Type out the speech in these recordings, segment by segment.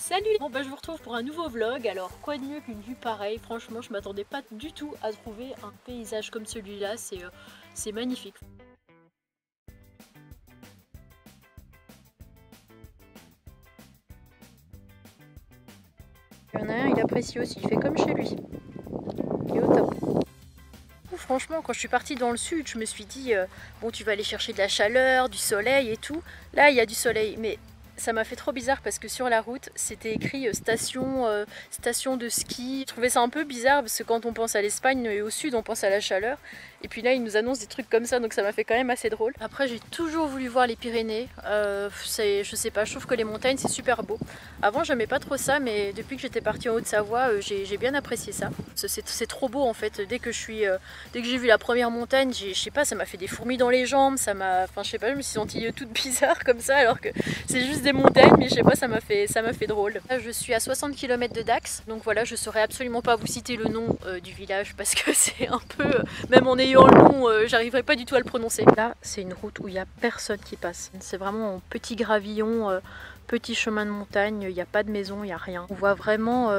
Salut! Bon bah je vous retrouve pour un nouveau vlog. Alors quoi de mieux qu'une vue pareille? Franchement je m'attendais pas du tout à trouver un paysage comme celui-là, c'est magnifique. Il y en a un, il apprécie aussi, il fait comme chez lui. Il est au top. Franchement, quand je suis partie dans le sud, je me suis dit bon, tu vas aller chercher de la chaleur, du soleil et tout. Là, il y a du soleil, mais ça m'a fait trop bizarre parce que sur la route, c'était écrit station de ski. Je trouvais ça un peu bizarre parce que quand on pense à l'Espagne et au sud, on pense à la chaleur. Et puis là, ils nous annoncent des trucs comme ça, donc ça m'a fait quand même assez drôle. Après, j'ai toujours voulu voir les Pyrénées. Je sais pas, je trouve que les montagnes, c'est super beau. Avant, j'aimais pas trop ça, mais depuis que j'étais partie en Haute-Savoie, j'ai bien apprécié ça. C'est trop beau en fait. Dès que j'ai vu la première montagne, je sais pas, ça m'a fait des fourmis dans les jambes, enfin je sais pas, je me suis sentie toute bizarre comme ça, alors que c'est juste des montagnes, mais je sais pas, ça m'a fait drôle. Là, je suis à 60 km de Dax, donc voilà, je saurais absolument pas vous citer le nom du village parce que c'est un peu, même en ayant le nom, j'arriverai pas du tout à le prononcer. Là, c'est une route où il y a personne qui passe. C'est vraiment en petit gravillon, petit chemin de montagne, il n'y a pas de maison, il n'y a rien. On voit vraiment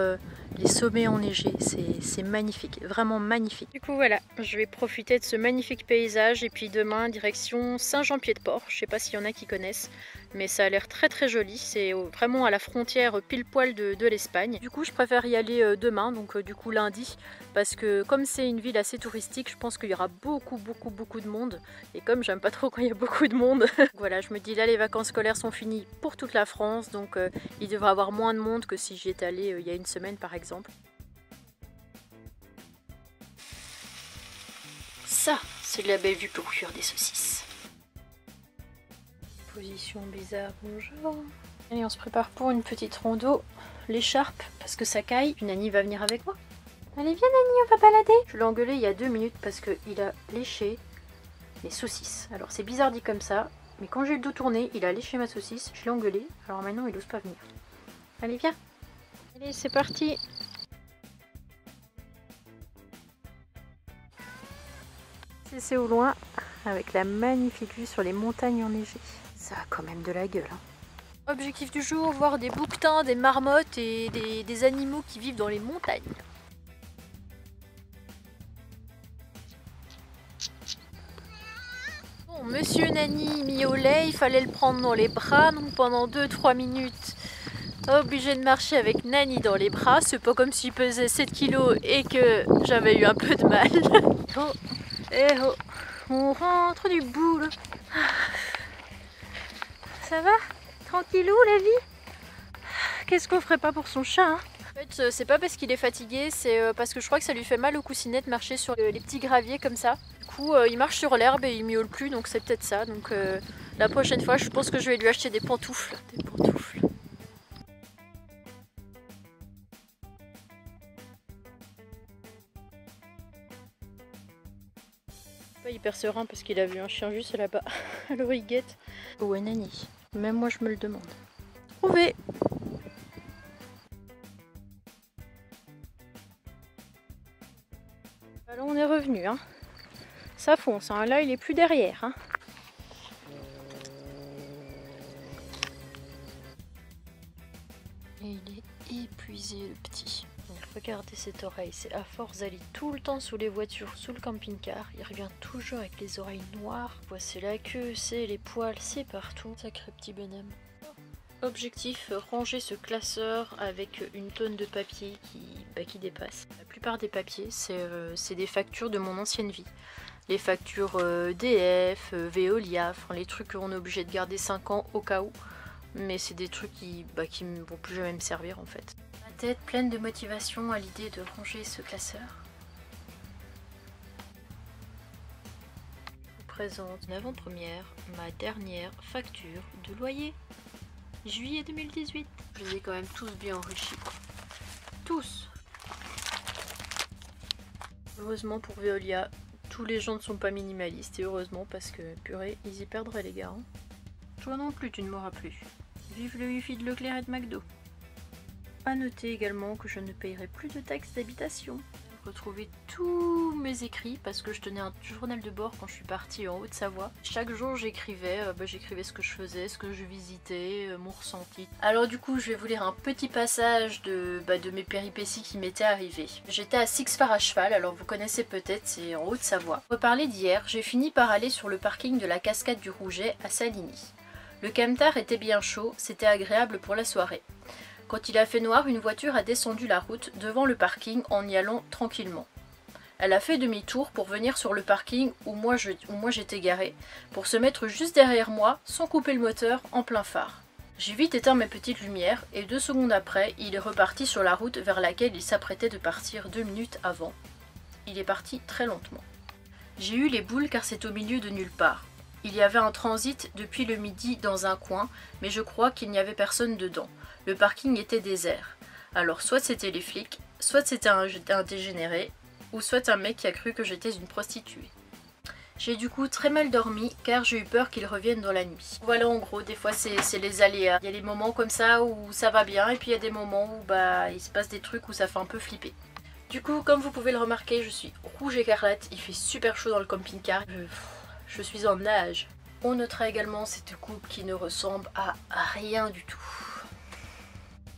les sommets enneigés, c'est magnifique, vraiment magnifique. Du coup voilà, je vais profiter de ce magnifique paysage et puis demain direction Saint-Jean-Pied-de-Port. Je sais pas s'il y en a qui connaissent, mais ça a l'air très joli, c'est vraiment à la frontière pile poil de l'Espagne. Du coup je préfère y aller demain, donc du coup lundi, parce que comme c'est une ville assez touristique, je pense qu'il y aura beaucoup de monde, et comme j'aime pas trop quand il y a beaucoup de monde, voilà, je me dis là les vacances scolaires sont finies pour toute la France, donc il devrait y avoir moins de monde que si j'y étais allée il y a une semaine par exemple. Ça, c'est de la belle vue pour cuire des saucisses. Position bizarre, bonjour. Allez, on se prépare pour une petite rando. L'écharpe, parce que ça caille. Nani va venir avec moi. Allez, viens Nani, on va balader. Je l'ai engueulé il y a 2 minutes parce qu'il a léché les saucisses. Alors c'est bizarre dit comme ça, mais quand j'ai le dos tourné, il a léché ma saucisse. Je l'ai engueulé, alors maintenant il n'ose pas venir. Allez, viens. Allez, c'est parti. C'est au loin, avec la magnifique vue sur les montagnes enneigées. Ça a quand même de la gueule. Hein. Objectif du jour, voir des bouquetins, des marmottes et des animaux qui vivent dans les montagnes. Bon, Monsieur Nani mis au lait, il fallait le prendre dans les bras, donc pendant 2-3 minutes, obligé de marcher avec Nani dans les bras. C'est pas comme s'il pesait 7 kilos et que j'avais eu un peu de mal. Oh, eh oh, on rentre du boulot. Ça va? Tranquillou la vie? Qu'est-ce qu'on ferait pas pour son chat hein? En fait, c'est pas parce qu'il est fatigué, c'est parce que je crois que ça lui fait mal au coussinet de marcher sur les petits graviers comme ça. Du coup, il marche sur l'herbe et il miaule plus, donc c'est peut-être ça. Donc la prochaine fois, je pense que je vais lui acheter des pantoufles. Des pantoufles. Pas hyper serein parce qu'il a vu un chien juste là-bas. Alors il guette. Où est Nani? Même moi je me le demande. Trouvé! Alors on est revenu, hein. Ça fonce, hein. Là il est plus derrière. Hein. Et il est épuisé le petit. Regardez cette oreille, c'est à force d'aller tout le temps sous les voitures, sous le camping-car, il revient toujours avec les oreilles noires. Voici la queue, c'est les poils, c'est partout. Sacré petit bonhomme. Objectif, ranger ce classeur avec une tonne de papier qui dépasse. La plupart des papiers, c'est des factures de mon ancienne vie. Les factures DF, Veolia, enfin, les trucs qu'on est obligé de garder 5 ans au cas où. Mais c'est des trucs qui ne vont plus jamais me servir en fait. Ma tête pleine de motivation à l'idée de ranger ce classeur. Je vous présente en avant-première ma dernière facture de loyer. Juillet 2018. Je les ai quand même tous bien enrichis. Tous. Heureusement pour Veolia, tous les gens ne sont pas minimalistes. Et heureusement parce que, purée, ils y perdraient les gars. Hein. Toi non plus, tu ne m'auras plus. Vive le wifi de Leclerc et de McDo. A noter également que je ne payerai plus de taxes d'habitation. retrouver tous mes écrits parce que je tenais un journal de bord quand je suis partie en Haute-Savoie. Chaque jour j'écrivais ce que je faisais, ce que je visitais, mon ressenti. Alors du coup je vais vous lire un petit passage de mes péripéties qui m'étaient arrivées. J'étais à Six-Far à cheval, alors vous connaissez peut-être, c'est en Haute-Savoie. Pour parler d'hier, j'ai fini par aller sur le parking de la cascade du Rouget à Saligny. Le camtar était bien chaud, c'était agréable pour la soirée. Quand il a fait noir, une voiture a descendu la route devant le parking en y allant tranquillement. Elle a fait demi-tour pour venir sur le parking où moi j'étais garée, pour se mettre juste derrière moi sans couper le moteur en plein phare. J'ai vite éteint mes petites lumières et 2 secondes après, il est reparti sur la route vers laquelle il s'apprêtait de partir 2 minutes avant. Il est parti très lentement. J'ai eu les boules car c'est au milieu de nulle part. Il y avait un transit depuis le midi dans un coin, mais je crois qu'il n'y avait personne dedans. Le parking était désert. Alors soit c'était les flics, soit c'était un dégénéré, ou soit un mec qui a cru que j'étais une prostituée. J'ai du coup très mal dormi car j'ai eu peur qu'il revienne dans la nuit. Voilà en gros, des fois c'est les aléas. Il y a des moments comme ça où ça va bien et puis il y a des moments où il se passe des trucs où ça fait un peu flipper. Du coup, comme vous pouvez le remarquer, je suis rouge écarlate, il fait super chaud dans le camping-car. Je suis en nage. On notera également cette coupe qui ne ressemble à rien du tout.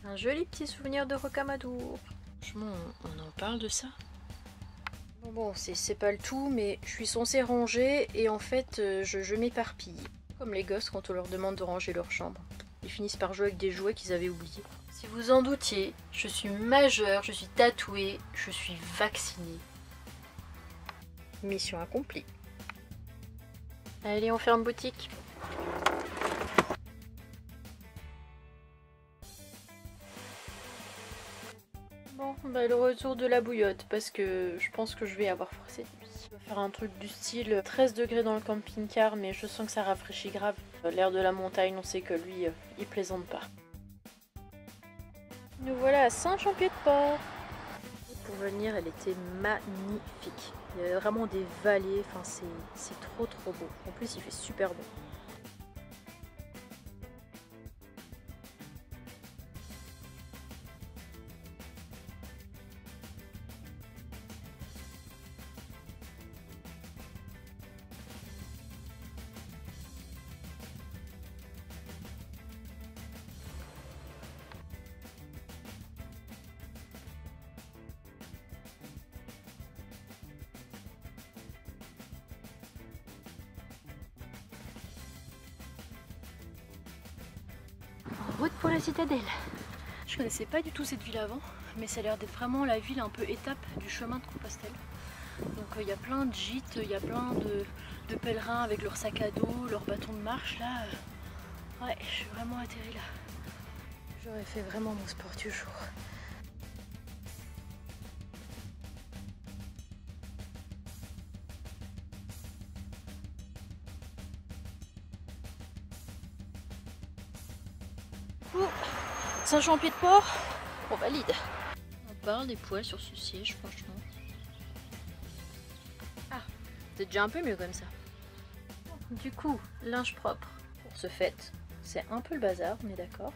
Un joli petit souvenir de Rocamadour. Franchement, on en parle de ça? Bon, c'est pas le tout, mais je suis censée ranger et en fait, je m'éparpille. Comme les gosses quand on leur demande de ranger leur chambre. Ils finissent par jouer avec des jouets qu'ils avaient oubliés. Si vous en doutiez, je suis majeure, je suis tatouée, je suis vaccinée. Mission accomplie. Allez, on ferme boutique. Bon, le retour de la bouillotte, parce que je pense que je vais avoir froid cette nuit. Je vais faire un truc du style 13 degrés dans le camping-car, mais je sens que ça rafraîchit grave. L'air de la montagne, on sait que lui, il plaisante pas. Nous voilà à Saint-Champier-de-Port. Pour venir, elle était magnifique. Il y avait vraiment des vallées, enfin c'est trop beau. En plus, il fait super beau. Route pour la citadelle. Je connaissais pas du tout cette ville avant, mais ça a l'air d'être vraiment la ville un peu étape du chemin de Compostelle. Donc il y a plein de gîtes, il y a plein de pèlerins avec leurs sacs à dos, leurs bâtons de marche là. Ouais, je suis vraiment atterrie là. J'aurais fait vraiment mon sport du jour. Saint-Champier-de-Port, on valide. On parle des poils sur ce siège, franchement. Ah, c'est déjà un peu mieux comme ça. Du coup, linge propre. Pour ce fait, c'est un peu le bazar, on est d'accord.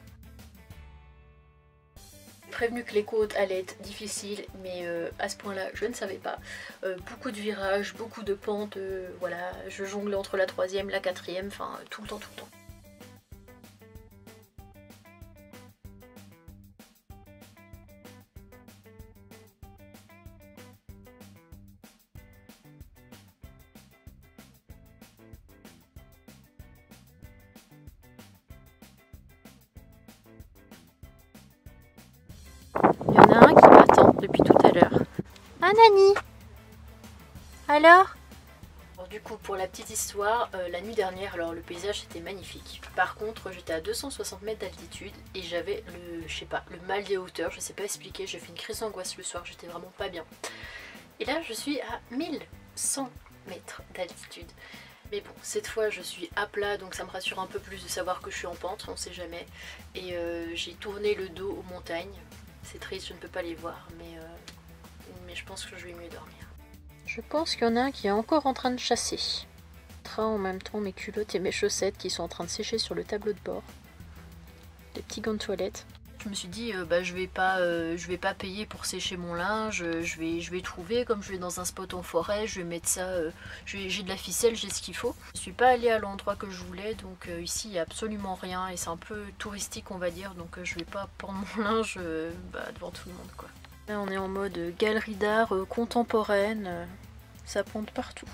Prévenu que les côtes allaient être difficiles, mais à ce point-là, je ne savais pas. Beaucoup de virages, beaucoup de pentes, voilà, je jonglais entre la 3e, la 4e, enfin tout le temps. Il y en a un qui m'attend depuis tout à l'heure. Ah Nani! Alors? Du coup, pour la petite histoire, la nuit dernière, alors le paysage était magnifique. Par contre, j'étais à 260 mètres d'altitude et j'avais le mal des hauteurs, je sais pas expliquer, j'ai fait une crise d'angoisse le soir, j'étais vraiment pas bien. Et là, je suis à 1100 mètres d'altitude. Mais bon, cette fois je suis à plat, donc ça me rassure un peu plus de savoir que je suis en pente, on sait jamais. Et j'ai tourné le dos aux montagnes. C'est triste, je ne peux pas les voir, mais je pense que je vais mieux dormir. Je pense qu'il y en a un qui est encore en train de chasser. En même temps mes culottes et mes chaussettes qui sont en train de sécher sur le tableau de bord. Des petits gants de toilette. Je je me suis dit bah, je vais pas payer pour sécher mon linge, je vais trouver, comme je vais dans un spot en forêt, je vais mettre ça, j'ai de la ficelle, j'ai ce qu'il faut. Je suis pas allée à l'endroit que je voulais, donc ici il n'y a absolument rien et c'est un peu touristique on va dire, donc je vais pas prendre mon linge devant tout le monde quoi. Là on est en mode galerie d'art contemporaine, ça pond partout.